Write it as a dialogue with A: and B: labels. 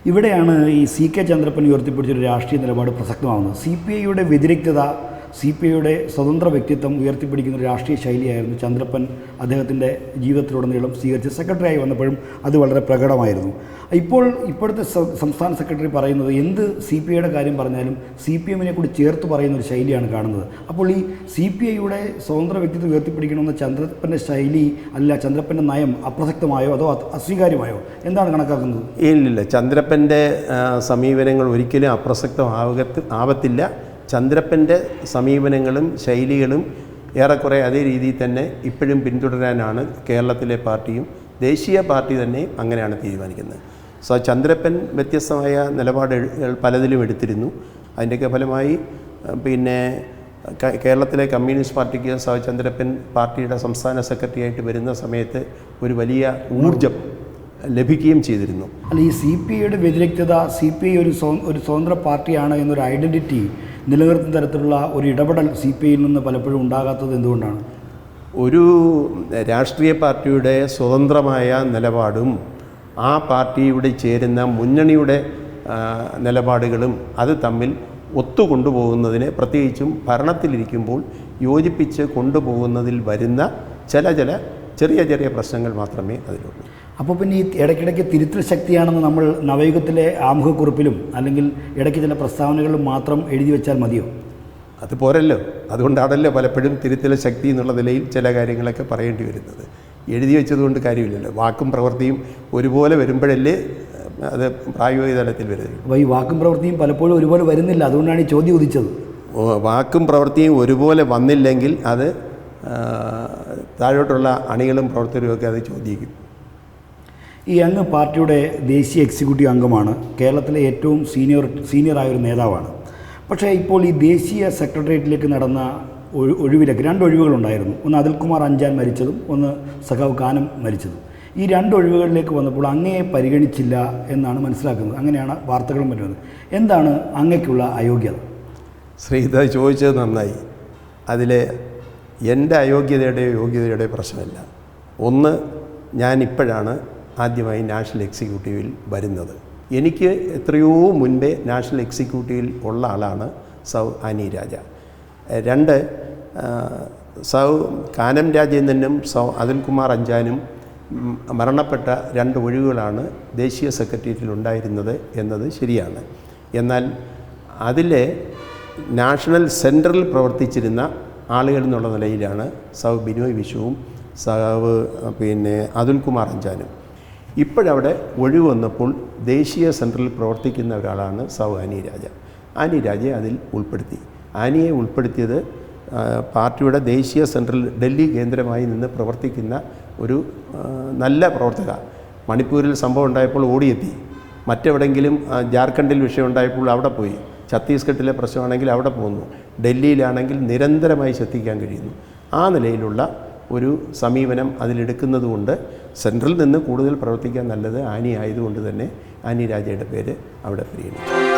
A: ഇവിടെയാണ് ഈ C K Chandrappan ഉയർത്തിപ്പിടിച്ചൊരു രാഷ്ട്രീയ നിലപാട് പ്രസക്തമാകുന്നത്. സി പി ഐയുടെ വ്യതിരിക്തത, സി പി ഐയുടെ സ്വതന്ത്ര വ്യക്തിത്വം ഉയർത്തിപ്പിടിക്കുന്ന ഒരു രാഷ്ട്രീയ ശൈലിയായിരുന്നു ചന്ദ്രപ്പൻ അദ്ദേഹത്തിൻ്റെ ജീവിതത്തിലുടനീളം സ്വീകരിച്ച് സെക്രട്ടറിയായി വന്നപ്പോഴും അത് വളരെ പ്രകടമായിരുന്നു. ഇപ്പോഴത്തെ സംസ്ഥാന സെക്രട്ടറി പറയുന്നത് എന്ത് സി പി ഐയുടെ കാര്യം പറഞ്ഞാലും സി പി എമ്മിനെ കൂടി ചേർത്ത് പറയുന്ന ഒരു ശൈലിയാണ് കാണുന്നത്. അപ്പോൾ ഈ സി പി ഐയുടെ സ്വതന്ത്ര വ്യക്തിത്വം ഉയർത്തിപ്പിടിക്കണമെന്ന ചന്ദ്രപ്പൻ്റെ ശൈലി അല്ല, ചന്ദ്രപ്പൻ്റെ നയം അപ്രസക്തമായോ അതോ അസ്വീകാര്യമായോ, എന്താണ് കണക്കാക്കുന്നത്?
B: ഇല്ലില്ല, ചന്ദ്രപ്പൻ്റെ സമീപനങ്ങൾ ഒരിക്കലും ആവത്തില്ല. ചന്ദ്രപ്പൻ്റെ സമീപനങ്ങളും ശൈലികളും ഏറെക്കുറെ അതേ രീതിയിൽ തന്നെ ഇപ്പോഴും പിന്തുടരാനാണ് കേരളത്തിലെ പാർട്ടിയും ദേശീയ പാർട്ടി തന്നെ അങ്ങനെയാണ് തീരുമാനിക്കുന്നത്. ചന്ദ്രപ്പൻ വ്യത്യസ്തമായ നിലപാടുകൾ പലതിലും എടുത്തിരുന്നു. അതിൻ്റെയൊക്കെ ഫലമായി പിന്നെ കേരളത്തിലെ കമ്മ്യൂണിസ്റ്റ് പാർട്ടിക്ക് ചന്ദ്രപ്പൻ പാർട്ടിയുടെ സംസ്ഥാന സെക്രട്ടറി ആയിട്ട് വരുന്ന സമയത്ത് ഒരു വലിയ ഊർജം ലഭിക്കുകയും ചെയ്തിരുന്നു.
A: അല്ല, ഈ സി പി ഐയുടെ വ്യതിരിക്തത, സി പി ഐ ഒരു സ്വതന്ത്ര പാർട്ടിയാണ് എന്നൊരു ഐഡൻറ്റിറ്റി നിലനിർത്തുന്ന തരത്തിലുള്ള ഒരു ഇടപെടൽ സി പി ഐയിൽ നിന്ന് പലപ്പോഴും ഉണ്ടാകാത്തത് എന്തുകൊണ്ടാണ്?
B: ഒരു രാഷ്ട്രീയ പാർട്ടിയുടെ സ്വതന്ത്രമായ നിലപാടും ആ പാർട്ടിയുടെ ചേരുന്ന മുന്നണിയുടെ നിലപാടുകളും അത് തമ്മിൽ ഒത്തുകൊണ്ടുപോകുന്നതിന്, പ്രത്യേകിച്ചും ഭരണത്തിലിരിക്കുമ്പോൾ യോജിപ്പിച്ച് കൊണ്ടുപോകുന്നതിൽ വരുന്ന ചെറിയ പ്രശ്നങ്ങൾ മാത്രമേ അതിലുള്ളൂ.
A: അപ്പോൾ പിന്നെ ഈ ഇടയ്ക്കിടയ്ക്ക് തിരുത്തൽ ശക്തിയാണെന്ന് നമ്മൾ നവയുഗത്തിലെ ആമുഖക്കുറിപ്പിലും അല്ലെങ്കിൽ ഇടയ്ക്ക് ചില പ്രസ്താവനകളിലും മാത്രം എഴുതി വെച്ചാൽ മതിയോ?
B: അത് പോരല്ലോ. അതുകൊണ്ടാണല്ലോ പലപ്പോഴും തിരുത്തൽ ശക്തി എന്നുള്ള നിലയിൽ ചില കാര്യങ്ങളൊക്കെ പറയേണ്ടി വരുന്നത്. എഴുതി വെച്ചതുകൊണ്ട് കാര്യമില്ലല്ലോ. വാക്കും പ്രവൃത്തിയും ഒരുപോലെ വരുമ്പോഴല്ലേ അത് പ്രായോഗിക തലത്തിൽ വരുന്നത്.
A: അപ്പോൾ ഈ വാക്കും പ്രവൃത്തിയും പലപ്പോഴും ഒരുപോലെ വരുന്നില്ല, അതുകൊണ്ടാണ് ഈ ചോദ്യം ഉദിച്ചത്.
B: വാക്കും പ്രവൃത്തിയും ഒരുപോലെ വന്നില്ലെങ്കിൽ അത് താഴോട്ടുള്ള അണികളും പ്രവർത്തകരുമൊക്കെ അത് ചോദിക്കും.
A: ഈ അങ്ങ് പാർട്ടിയുടെ ദേശീയ എക്സിക്യൂട്ടീവ് അംഗമാണ്, കേരളത്തിലെ ഏറ്റവും സീനിയറായൊരു നേതാവാണ്. പക്ഷേ ഇപ്പോൾ ഈ ദേശീയ സെക്രട്ടേറിയറ്റിലേക്ക് നടന്ന ഒഴിവിലേക്ക് 2 ഒഴിവുകളുണ്ടായിരുന്നു. ഒന്ന് അനിൽകുമാർ അഞ്ചാൻ മരിച്ചതും ഒന്ന് സഖാവ് കാനം മരിച്ചതും. ഈ 2 ഒഴിവുകളിലേക്ക് വന്നപ്പോൾ അങ്ങയെ പരിഗണിച്ചില്ല എന്നാണ് മനസ്സിലാക്കുന്നത്. അങ്ങനെയാണ് വാർത്തകളും വരുന്നത്. എന്താണ് അങ്ങയ്ക്കുള്ള അയോഗ്യത?
B: ശ്രീധ ചോദിച്ചത് നന്നായി. അതിൽ എൻ്റെ അയോഗ്യതയുടെയോ യോഗ്യതയുടെയോ പ്രശ്നമില്ല. ഒന്ന്, ഞാനിപ്പോഴാണ് ആദ്യമായി നാഷണൽ എക്സിക്യൂട്ടീവിൽ വരുന്നത്. എനിക്ക് എത്രയോ മുൻപേ നാഷണൽ എക്സിക്യൂട്ടീവിൽ ഉള്ള ആളാണ് സൗ ആനി രാജ. 2, സൗ കാനം രാജേന്ദ്രനും സൗ അനിൽകുമാർ അഞ്ചാനും മരണപ്പെട്ട 2 ഒഴിവുകളാണ് ദേശീയ സെക്രട്ടേറിയറ്റിൽ ഉണ്ടായിരുന്നത് എന്നത് ശരിയാണ്. എന്നാൽ അതിലെ നാഷണൽ സെൻറ്ററിൽ പ്രവർത്തിച്ചിരുന്ന ആളുകൾ എന്നുള്ള നിലയിലാണ് സൗ ബിനോയ് വിശ്വവും സഖാവ് അതുൽകുമാർ അഞ്ചാനും. ഇപ്പോഴവിടെ ഒഴിവ് വന്നപ്പോൾ ദേശീയ സെൻറ്ററിൽ പ്രവർത്തിക്കുന്ന ഒരാളാണ് സൗ ആനി രാജ. ആനി രാജയെ അതിൽ ഉൾപ്പെടുത്തി. ആനിയെ ഉൾപ്പെടുത്തിയത് പാർട്ടിയുടെ ദേശീയ സെൻട്രൽ ഡൽഹി കേന്ദ്രമായി നിന്ന് പ്രവർത്തിക്കുന്ന ഒരു നല്ല പ്രവർത്തക. മണിപ്പൂരിൽ സംഭവം ഉണ്ടായപ്പോൾ ഓടിയെത്തി. മറ്റെവിടെയെങ്കിലും ജാർഖണ്ഡിൽ വിഷയം ഉണ്ടായപ്പോൾ അവിടെ പോയി. ഛത്തീസ്ഗഡിലെ പ്രശ്നമാണെങ്കിൽ അവിടെ പോകുന്നു. ഡൽഹിയിലാണെങ്കിൽ നിരന്തരമായി ശ്രദ്ധിക്കാൻ കഴിയുന്നു. ആ നിലയിലുള്ള ഒരു സമീപനം അതിലെടുക്കുന്നത് കൊണ്ട് സെൻട്രലിൽ നിന്ന് കൂടുതൽ പ്രവർത്തിക്കാൻ നല്ലത് ആനി ആയതുകൊണ്ട് തന്നെ ആനി രാജയുടെ പേര് അവിടെ പരിഗണിച്ചു.